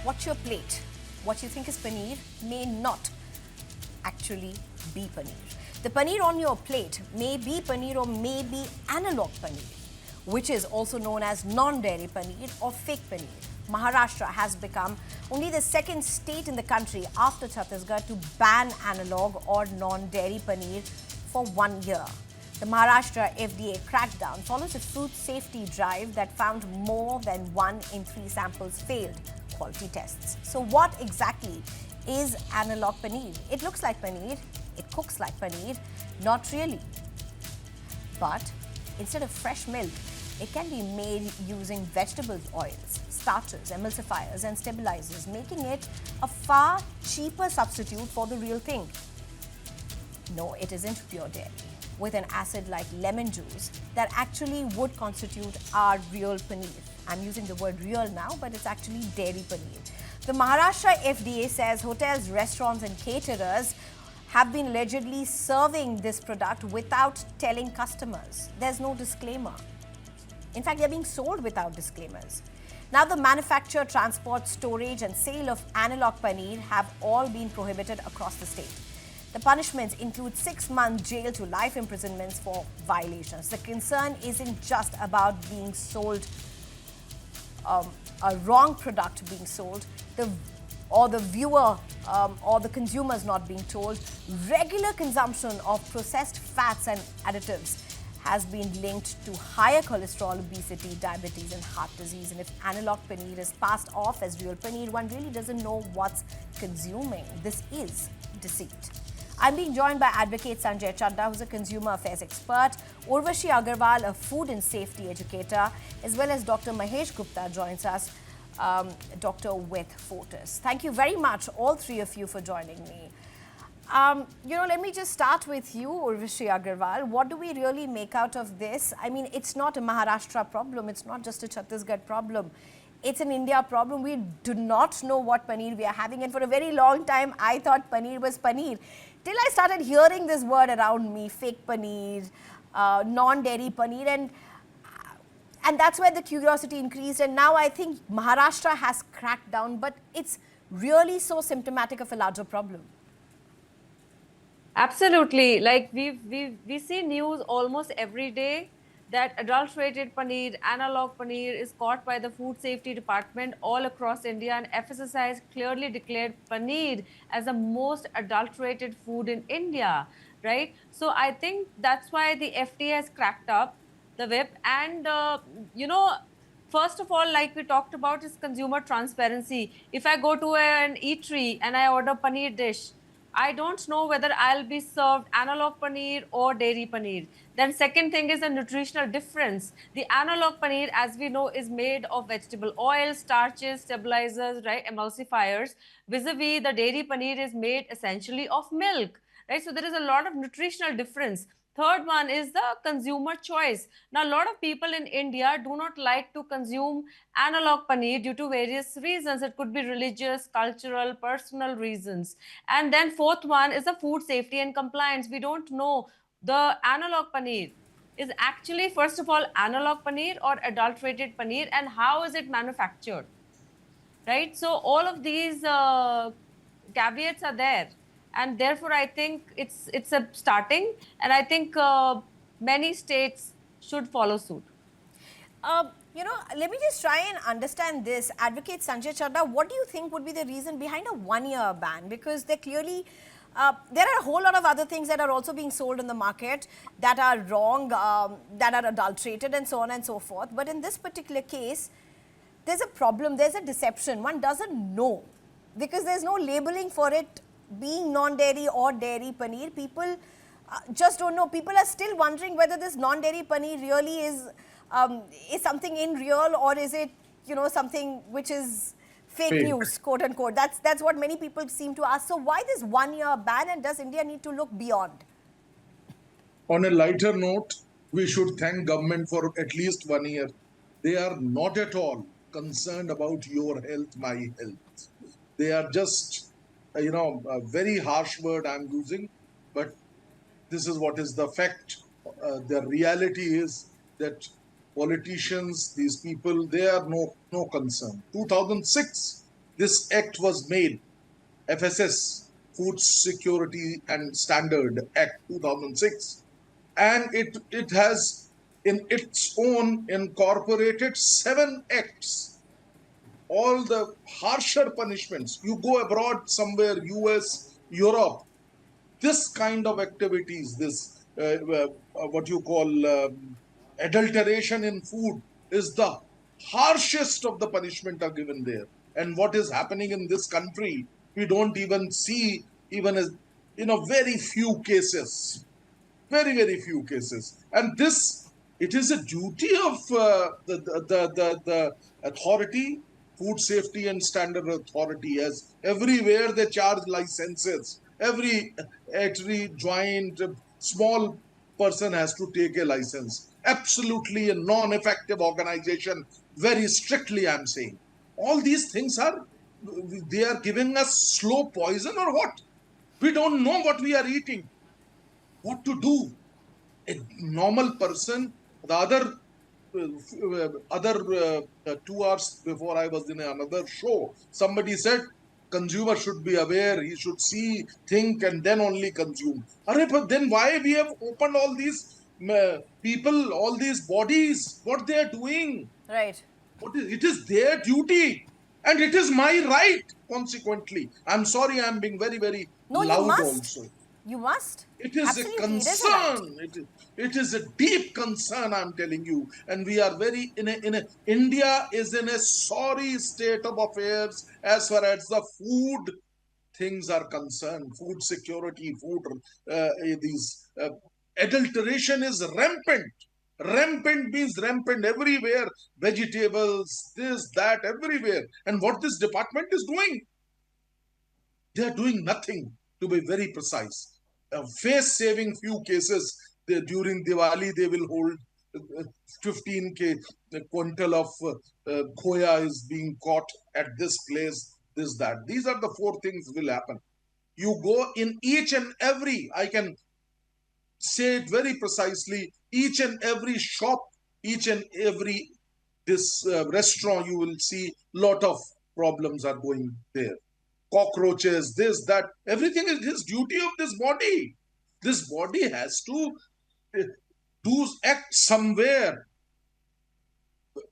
What's your plate? What you think is paneer may not actually be paneer. The paneer on your plate may be paneer or may be analog paneer, which is also known as non-dairy paneer or fake paneer. Maharashtra has become only the second state in the country after Chhattisgarh to ban analog or non-dairy paneer for 1 year. The Maharashtra FDA crackdown follows a food safety drive that found more than 1 in 3 samples failed quality tests. So what exactly is analog paneer? It looks like paneer, it cooks like paneer, not really. But instead of fresh milk, it can be made using vegetable oils, starches, emulsifiers and stabilizers, making it a far cheaper substitute for the real thing. No, it isn't pure dairy, with an acid like lemon juice that actually would constitute our real paneer. I'm using the word real now, but it's actually dairy paneer. The Maharashtra FDA says hotels, restaurants and caterers have been allegedly serving this product without telling customers. There's no disclaimer. In fact, they're being sold without disclaimers. Now, the manufacture, transport, storage and sale of analog paneer have all been prohibited across the state. The punishments include 6-month jail to life imprisonments for violations. The concern isn't just about being sold, a wrong product being sold, or the viewer or the consumers not being told. Regular consumption of processed fats and additives has been linked to higher cholesterol, obesity, diabetes and heart disease. And if analog paneer is passed off as real paneer, one really doesn't know what's consuming. This is deceit. I'm being joined by Advocate Sanjay Chadda, who's a consumer affairs expert, Urvashi Agarwal, a food and safety educator, as well as Dr. Mahesh Gupta joins us, doctor with Fortis. Thank you very much, all three of you, for joining me. Let me just start with you, Urvashi Agarwal. What do we really make out of this? I mean, it's not a Maharashtra problem. It's not just a Chhattisgarh problem. It's an India problem. We do not know what paneer we are having. And for a very long time, I thought paneer was paneer. Till I started hearing this word around me, fake paneer, non-dairy paneer. And that's where the curiosity increased. And now I think Maharashtra has cracked down. But it's really so symptomatic of a larger problem. Absolutely. Like we see news almost every day that adulterated paneer, analog paneer is caught by the Food Safety Department all across India, and FSSAI has clearly declared paneer as the most adulterated food in India, right? So I think that's why the FDA has cracked up the whip. And, first of all, like we talked about, is consumer transparency. If I go to an eatery and I order paneer dish, I don't know whether I'll be served analog paneer or dairy paneer. Then second thing is the nutritional difference. The analog paneer, as we know, is made of vegetable oil, starches, stabilizers, right, emulsifiers. Vis-a-vis, the dairy paneer is made essentially of milk, right? So there is a lot of nutritional difference. Third one is the consumer choice. Now, a lot of people in India do not like to consume analog paneer due to various reasons. It could be religious, cultural, personal reasons. And then fourth one is the food safety and compliance. We don't know the analog paneer is actually, first of all, analog paneer or adulterated paneer, and how is it manufactured, right? So all of these caveats are there. And therefore, I think it's a starting, and I think many states should follow suit. Let me just try and understand this. Advocate Sanjay Chadda, what do you think would be the reason behind a 1-year ban? Because there clearly, there are a whole lot of other things that are also being sold in the market that are wrong, that are adulterated and so on and so forth. But in this particular case, there's a problem, there's a deception. One doesn't know because there's no labeling for it being non-dairy or dairy paneer. People just don't know. People are still wondering whether this non-dairy paneer really is something in real, or is it, something which is fake news, quote unquote. That's what many people seem to ask. So why this 1-year ban, and does India need to look beyond? On a lighter note, we should thank government for at least 1 year. They are not at all concerned about your health, my health. They are just a very harsh word I'm using, but this is what is the fact. The reality is that politicians, these people, they are no concern. 2006, this act was made, FSS, Food Security and Standard Act 2006, and it has in its own incorporated 7 acts, all the harsher punishments. You go abroad somewhere, US, Europe, this kind of activities, this what you call adulteration in food, is the harshest of the punishment are given there. And what is happening in this country, we don't even see, even as very few cases, very few cases. And this, it is a duty of the authority, Food Safety and Standard Authority, as everywhere they charge licenses. Every joint small person has to take a license. Absolutely a non-effective organization. Very strictly, I'm saying. All these things they are giving us slow poison or what? We don't know what we are eating, what to do. A normal person, the other 2 hours before, I was in another show, somebody said consumer should be aware, he should see, think, and then only consume. But then why we have opened all these people, all these bodies, what they are doing? Right. It is their duty, and it is my right. Consequently, I'm sorry, I'm being very No, loud you must. also. You must. It is Absolutely, a concern. It is a deep concern, I'm telling you. And we are India is in a sorry state of affairs as far as the food things are concerned. Food security, adulteration is rampant. Rampant means rampant everywhere. Vegetables, this, that, everywhere. And what this department is doing, they are doing nothing, to be very precise. Face-saving few cases. During Diwali, they will hold 15 quintal of khoya is being caught at this place, this, that. These are the 4 things will happen. You go in each and every, I can say it very precisely, each and every shop, each and every this restaurant, you will see lot of problems are going there. Cockroaches, this, that, everything is his duty of this body. This body has to act somewhere.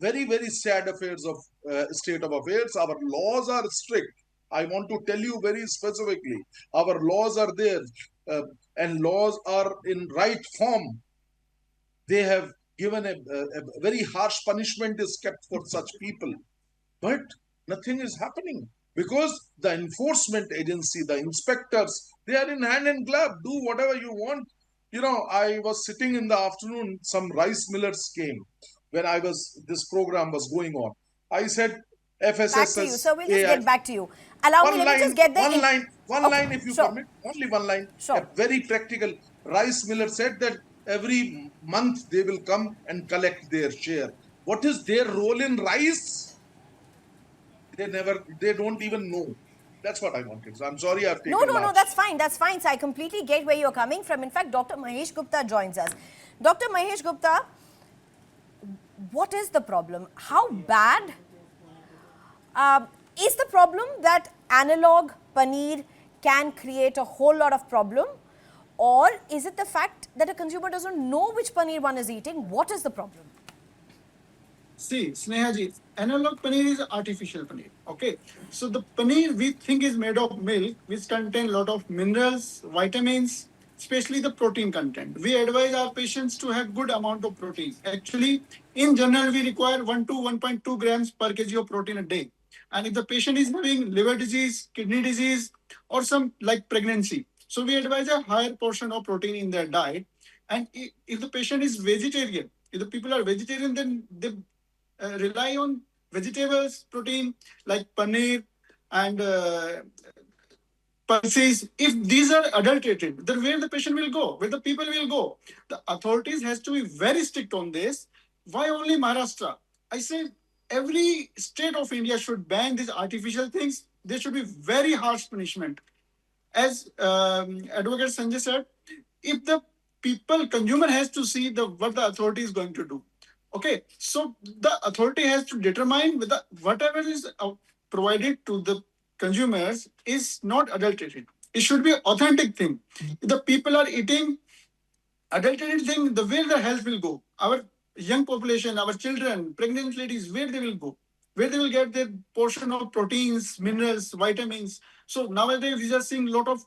Very sad affairs of state of affairs. Our laws are strict. I want to tell you very specifically, our laws are there, and laws are in right form. They have given a very harsh punishment is kept for such people, but nothing is happening because the enforcement agency, the inspectors, they are in hand and glove. Do whatever you want. I was sitting in the afternoon, some rice millers came when this program was going on. I said, FSS Back to you. So we'll just get back to you. Allow me, let me just get the... One line, if you permit, only one line. Sure. A very practical. Rice miller said that every month they will come and collect their share. What is their role in rice? They don't even know. That's what I wanted. So I'm sorry I've taken No, that's fine. That's fine. So I completely get where you're coming from. In fact, Dr. Mahesh Gupta joins us. Dr. Mahesh Gupta, what is the problem? How bad is the problem that analog paneer can create a whole lot of problem? Or is it the fact that a consumer doesn't know which paneer one is eating? What is the problem? See, Snehaji, analog paneer is artificial paneer. Okay, so the paneer we think is made of milk, which contain a lot of minerals, vitamins, especially the protein content. We advise our patients to have good amount of protein. Actually, in general, we require 1 to 1.2 grams per kg of protein a day. And if the patient is having liver disease, kidney disease, or some like pregnancy, so we advise a higher portion of protein in their diet. And if the patient is vegetarian, if the people are vegetarian, then they rely on vegetables, protein like paneer and pulses. If these are adulterated, then where the patient will go, where the people will go? The authorities has to be very strict on this. Why only Maharashtra? I say every state of India should ban these artificial things. There should be very harsh punishment. As Advocate Sanjay said, if the consumer has to see what the authority is going to do. Okay, so the authority has to determine whatever is provided to the consumers is not adulterated. It should be authentic thing. If the people are eating adulterated thing, the where the health will go. Our young population, our children, pregnant ladies, where they will go, where they will get their portion of proteins, minerals, vitamins. So nowadays we are seeing a lot of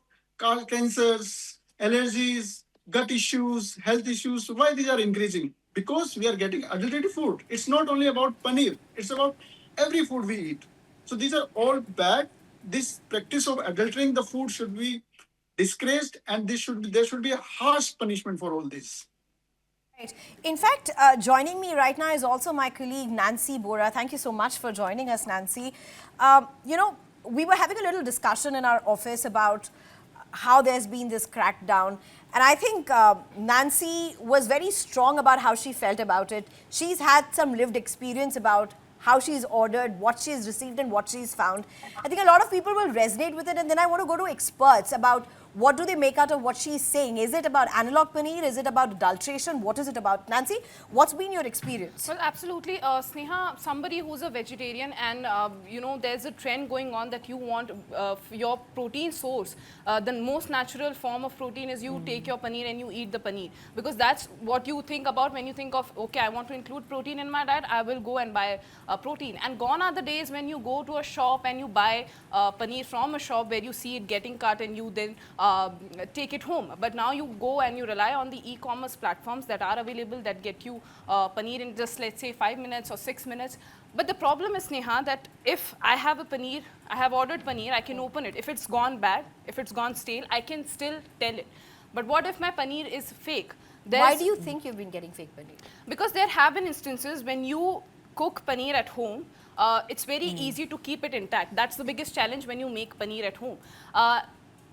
cancers, allergies, gut issues, health issues. So why these are increasing? Because we are getting adulterated food. It's not only about paneer, it's about every food we eat. So these are all bad. This practice of adulterating the food should be disgraced, and there should be a harsh punishment for all this. Right. In fact, joining me right now is also my colleague Nancy Bora. Thank you so much for joining us, Nancy. You know, we were having a little discussion in our office about how there's been this crackdown. And I think Nancy was very strong about how she felt about it. She's had some lived experience about how she's ordered, what she's received and what she's found. I think a lot of people will resonate with it, and then I want to go to experts about what do they make out of what she's saying. Is it about analog paneer? Is it about adulteration? What is it about? Nancy, what's been your experience? Well, absolutely. Sneha, somebody who's a vegetarian and, you know, there's a trend going on that you want your protein source. The most natural form of protein is you take your paneer and you eat the paneer. Because that's what you think about when you think of, okay, I want to include protein in my diet, I will go and buy protein. And gone are the days when you go to a shop and you buy paneer from a shop where you see it getting cut and you then take it home. But now you go and you rely on the e-commerce platforms that are available that get you paneer in just, let's say, 5 minutes or 6 minutes. But the problem is, Neha, that if I have a paneer, I have ordered paneer, I can open it. If it's gone bad, if it's gone stale, I can still tell it. But what if my paneer is fake? Why do you think you've been getting fake paneer? Because there have been instances when you cook paneer at home, it's very easy to keep it intact. That's the biggest challenge when you make paneer at home.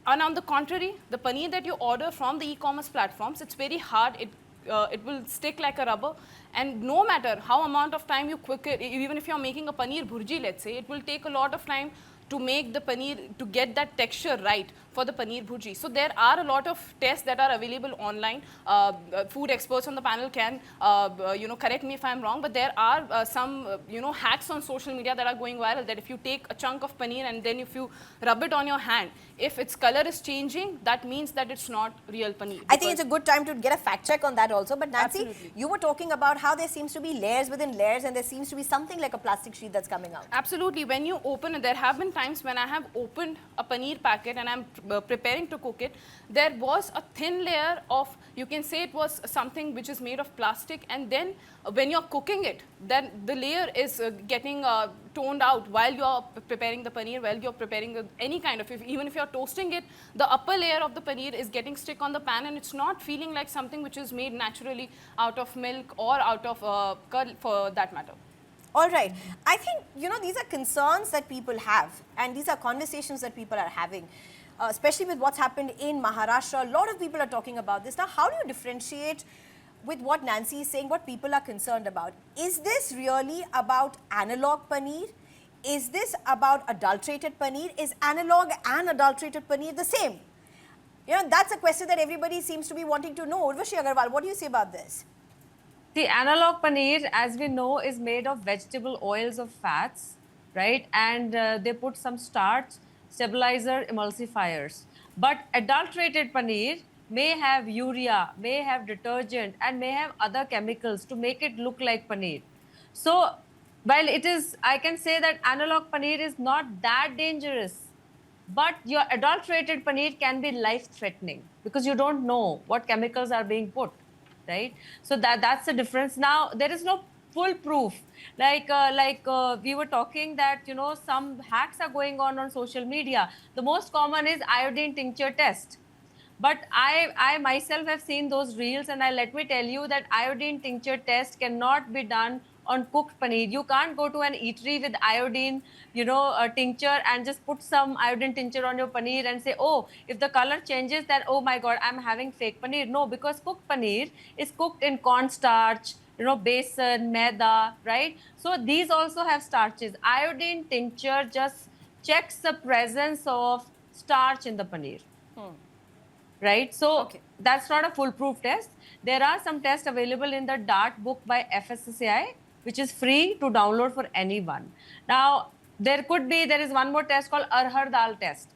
And on the contrary, the paneer that you order from the e-commerce platforms, it's very hard. It will stick like a rubber. And no matter how amount of time you cook it, even if you're making a paneer bhurji, let's say, it will take a lot of time to make the paneer, to get that texture right for the paneer bhurji. So there are a lot of tests that are available online. Food experts on the panel can, you know, correct me if I'm wrong, but there are some, you know, hacks on social media that are going viral, that if you take a chunk of paneer and then if you rub it on your hand, if its color is changing, that means that it's not real paneer. I think it's a good time to get a fact check on that also. But Nancy, Absolutely. you were talking about how there seems to be layers within layers and there seems to be something like a plastic sheet that's coming out. Absolutely. When you open it, there have been times when I have opened a paneer packet and I'm preparing to cook it, there was a thin layer of, you can say it was something which is made of plastic, and then when you're cooking it, then the layer is getting toned out while you're preparing the paneer, while you're preparing any kind of, even if you're toasting it, the upper layer of the paneer is getting stuck on the pan and it's not feeling like something which is made naturally out of milk or out of curd for that matter. All right. I think, you know, these are concerns that people have and these are conversations that people are having, especially with what's happened in Maharashtra. A lot of people are talking about this. Now, how do you differentiate with what Nancy is saying, what people are concerned about? Is this really about analog paneer? Is this about adulterated paneer? Is analog and adulterated paneer the same? You know, that's a question that everybody seems to be wanting to know. Urvashi Agarwal, what do you say about this? The analog paneer, as we know, is made of vegetable oils of fats, right? And they put some starch, stabilizer, emulsifiers. But adulterated paneer may have urea, may have detergent, and may have other chemicals to make it look like paneer. So while it is, I can say that analog paneer is not that dangerous, but your adulterated paneer can be life-threatening because you don't know what chemicals are being put, right? So that's the difference. Now, there is no full proof. Like we were talking that, you know, some hacks are going on social media. The most common is iodine tincture test. But I myself have seen those reels, and let me tell you that iodine tincture test cannot be done on cooked paneer. You can't go to an eatery with iodine, you know, tincture and just put some iodine tincture on your paneer and say, oh, if the color changes, then, oh my God, I'm having fake paneer. No, because cooked paneer is cooked in cornstarch, you know, besan, maida, right? So these also have starches. Iodine tincture just checks the presence of starch in the paneer. Right? So that's not a foolproof test. There are some tests available in the DART book by FSSAI, which is free to download for anyone. Now, There is one more test called arhar dal test.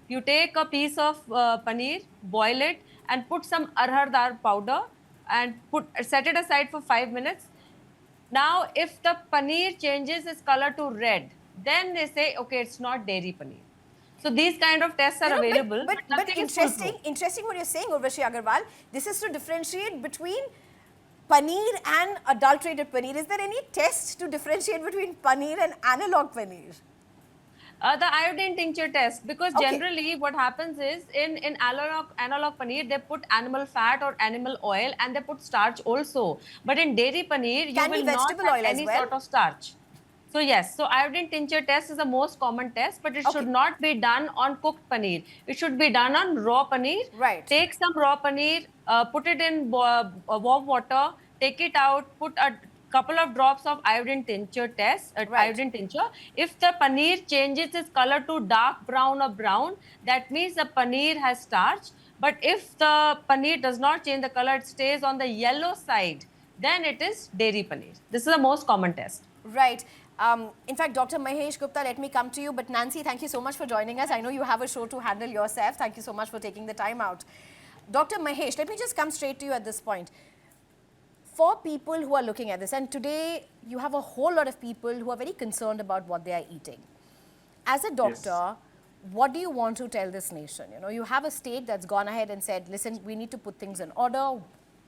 You take a piece of paneer, boil it, and put some arhar dal powder and set it aside for 5 minutes. Now, if the paneer changes its color to red, then they say, okay, it's not dairy paneer. So these kind of tests are available, but nothing is foolproof. Interesting what you're saying, Urvashi Agarwal. This is to differentiate between paneer and adulterated paneer. Is there any test to differentiate between paneer and analog paneer? The iodine tincture test, because Okay. generally what happens is in analog paneer, they put animal fat or animal oil and they put starch also. But in dairy paneer, you Can be will not vegetable have oil as any well? sort of starch. So yes, so iodine tincture test is the most common test, but it should not be done on cooked paneer. It should be done on raw paneer. Right. Take some raw paneer, put it in warm water, take it out, put a couple of drops of iodine tincture test, iodine tincture. If the paneer changes its color to dark brown or brown, that means the paneer has starch. But if the paneer does not change the color, it stays on the yellow side, then it is dairy paneer. This is the most common test. Right. In fact, Dr. Mahesh Gupta, let me come to you. But Nancy, thank you so much for joining us. I know you have a show to handle yourself. Thank you so much for taking the time out. Dr. Mahesh, let me just come straight to you at this point. For people who are looking at this, and today you have a whole lot of people who are very concerned about what they are eating. As a doctor, what do you want to tell this nation? You know, you have a state that's gone ahead and said, listen, we need to put things in order.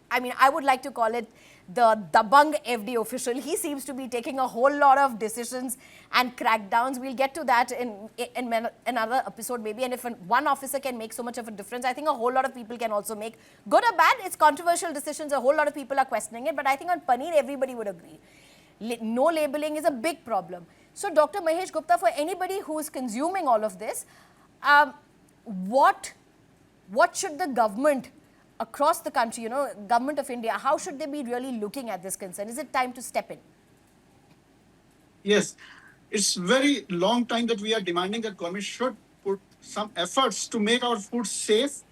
I mean, I would like to call it the Dabang FDA official. He seems to be taking a whole lot of decisions and crackdowns. We'll get to that in another episode maybe. And if one officer can make so much of a difference, I think a whole lot of people can also make, good or bad, it's controversial decisions. A whole lot of people are questioning it. But I think on paneer, everybody would agree. No labeling is a big problem. So Dr. Mahesh Gupta, for anybody who is consuming all of this, what should the government across the country, you know, government of India, how should they be really looking at this concern? Is it time to step in? Yes, it's very long time that we are demanding that government should put some efforts to make our food safe,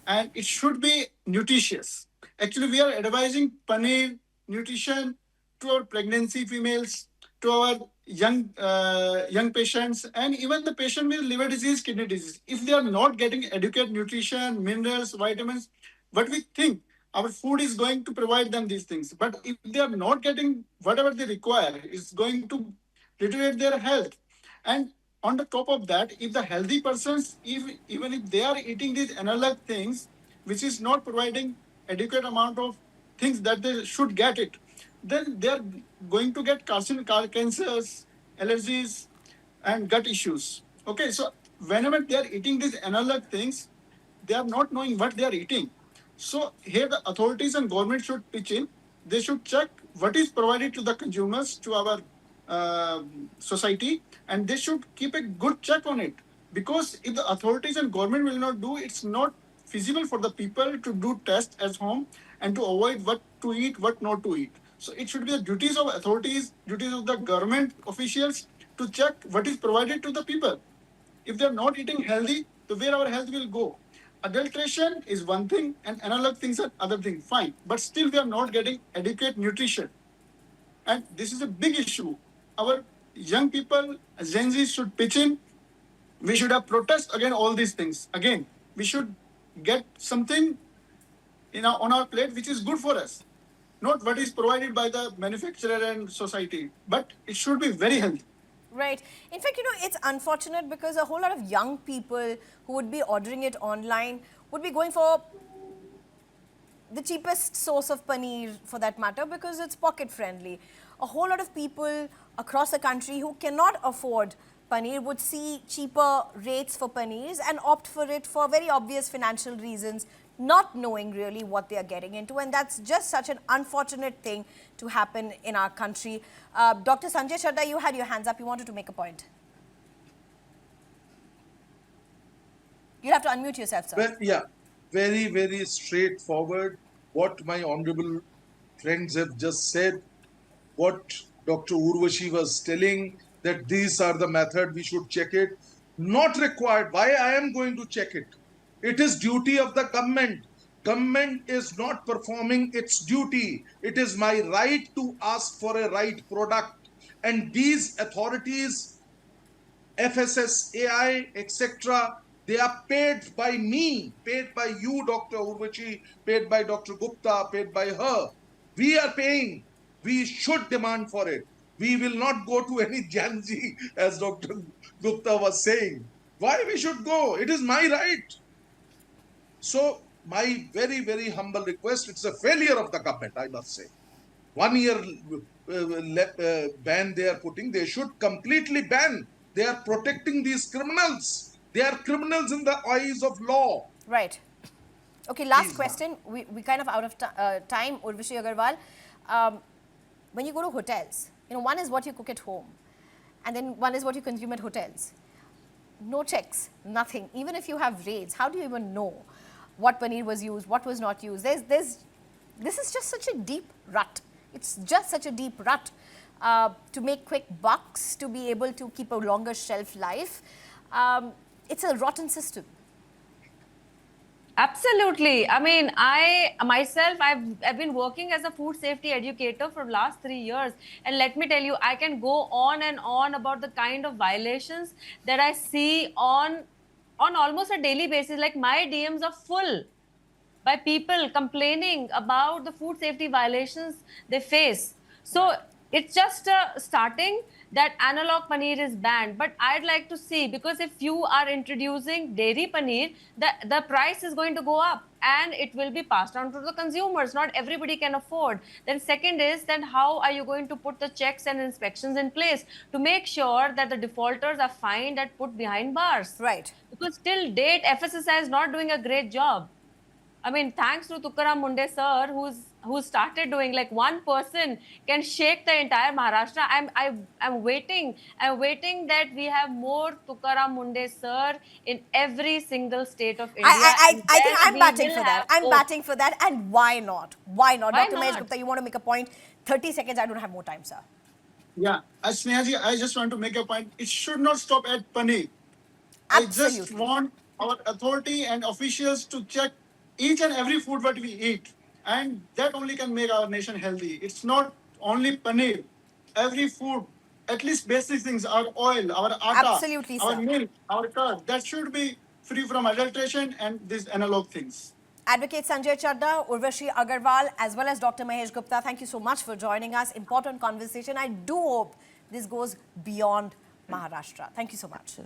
and it should be nutritious. Actually, we are advising paneer nutrition to our pregnancy females, to our young patients, and even the patient with liver disease, kidney disease. If they are not getting adequate nutrition, minerals, vitamins, what we think our food is going to provide them these things. But if they are not getting whatever they require, it's going to deteriorate their health. And on the top of that, if the healthy persons, even if they are eating these analog things, which is not providing adequate amount of things that they should get it, then they are going to get cancers, allergies, and gut issues. Okay, so whenever they are eating these analog things, they are not knowing what they are eating. So here the authorities and government should pitch in. They should check what is provided to the consumers, to our society, and they should keep a good check on it. Because if the authorities and government will not do, it's not feasible for the people to do tests at home and to avoid what to eat, what not to eat. So it should be the duties of authorities, duties of the government officials to check what is provided to the people. If they're not eating healthy, then where our health will go? Adulteration is one thing and analog things are other thing, fine. But still we are not getting adequate nutrition. And this is a big issue. Our young people, Gen Z should pitch in. We should have protest against all these things. Again, we should get something on our plate which is good for us. Not what is provided by the manufacturer and society, but it should be very healthy. Right. In fact, you know, it's unfortunate because a whole lot of young people who would be ordering it online would be going for the cheapest source of paneer for that matter because it's pocket friendly. A whole lot of people across the country who cannot afford paneer would see cheaper rates for paneers and opt for it for very obvious financial reasons, not knowing really what they are getting into, and that's just such an unfortunate thing to happen in our country. Dr. Sanjay Chadda, you had your hands up. You wanted to make a point. You'll have to unmute yourself, sir. Well, yeah, very, very straightforward. What my honorable friends have just said, what Dr. Urvashi was telling, that these are the method, we should check it. Not required. Why I am going to check it? It is duty of the government. Government is not performing its duty. It is my right to ask for a right product. And these authorities FSSAI, etc. They are paid by me, paid by you, Dr. Urvashi, paid by Dr. Gupta, paid by her. We are paying. We should demand for it. We will not go to any Janji, as Dr. Gupta was saying. Why we should go? It is my right. So, my very, very humble request, it's a failure of the government, I must say. 1 year ban they are putting, they should completely ban. They are protecting these criminals. They are criminals in the eyes of law. Right. Okay, last Please, question. We kind of out of time, Urvashi Agarwal. When you go to hotels, one is what you cook at home, and then one is what you consume at hotels. No checks, nothing. Even if you have raids, how do you even know what paneer was used, what was not used? This is just such a deep rut. It's just such a deep rut to make quick bucks, to be able to keep a longer shelf life. It's a rotten system. Absolutely. I mean, I've been working as a food safety educator for the last 3 years. And let me tell you, I can go on and on about the kind of violations that I see on almost a daily basis. Like, my DMs are full by people complaining about the food safety violations they face. So it's just starting that analog paneer is banned. But I'd like to see, because if you are introducing dairy paneer, the price is going to go up and it will be passed on to the consumers. Not everybody can afford. Then second is, then how are you going to put the checks and inspections in place to make sure that the defaulters are fined and put behind bars? Right. Because till date, FSSAI is not doing a great job. I mean, thanks to Tukaram Munde sir, who started doing, like, one person can shake the entire Maharashtra. I'm waiting that we have more Tukaram Munde sir in every single state of India. I think I'm we batting will for that. have I'm hope. batting for that. And why not? Why not? Why Dr. Mahesh not? Gupta, you want to make a point? 30 seconds, I don't have more time, sir. Yeah, Snehaji, I just want to make a point. It should not stop at paneer. I just Absolutely. want our authority and officials to check each and every food what we eat, and that only can make our nation healthy. It's not only paneer. Every food, at least basic things, our oil, our atta, Absolutely, our sir. milk, our curd, that should be free from adulteration and these analog things. Advocate Sanjay Chadda, Urvashi Agarwal, as well as Dr. Mahesh Gupta, thank you so much for joining us. Important conversation. I do hope this goes beyond Maharashtra. Thank you so much.